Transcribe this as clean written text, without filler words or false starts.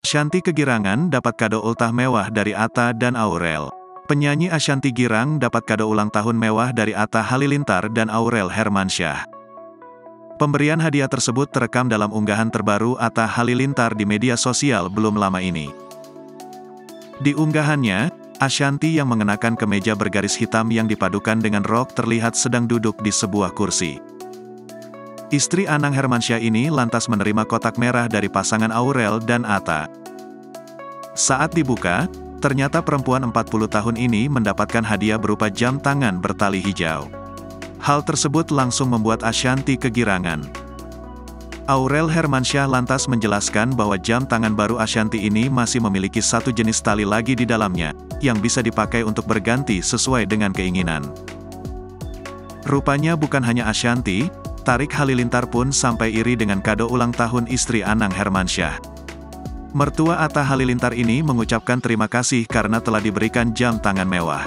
Ashanty Kegirangan dapat kado ultah mewah dari Atta dan Aurel. Penyanyi Ashanty girang dapat kado ulang tahun mewah dari Atta Halilintar dan Aurel Hermansyah. Pemberian hadiah tersebut terekam dalam unggahan terbaru Atta Halilintar di media sosial belum lama ini. Di unggahannya, Ashanty yang mengenakan kemeja bergaris hitam yang dipadukan dengan rok terlihat sedang duduk di sebuah kursi. Istri Anang Hermansyah ini lantas menerima kotak merah dari pasangan Aurel dan Atta. Saat dibuka, ternyata perempuan 40 tahun ini mendapatkan hadiah berupa jam tangan bertali hijau. Hal tersebut langsung membuat Ashanty kegirangan. Aurel Hermansyah lantas menjelaskan bahwa jam tangan baru Ashanty ini masih memiliki satu jenis tali lagi di dalamnya, yang bisa dipakai untuk berganti sesuai dengan keinginan. Rupanya bukan hanya Ashanty, Tarik Halilintar pun sampai iri dengan kado ulang tahun istri Anang Hermansyah. Mertua Atta Halilintar ini mengucapkan terima kasih karena telah diberikan jam tangan mewah.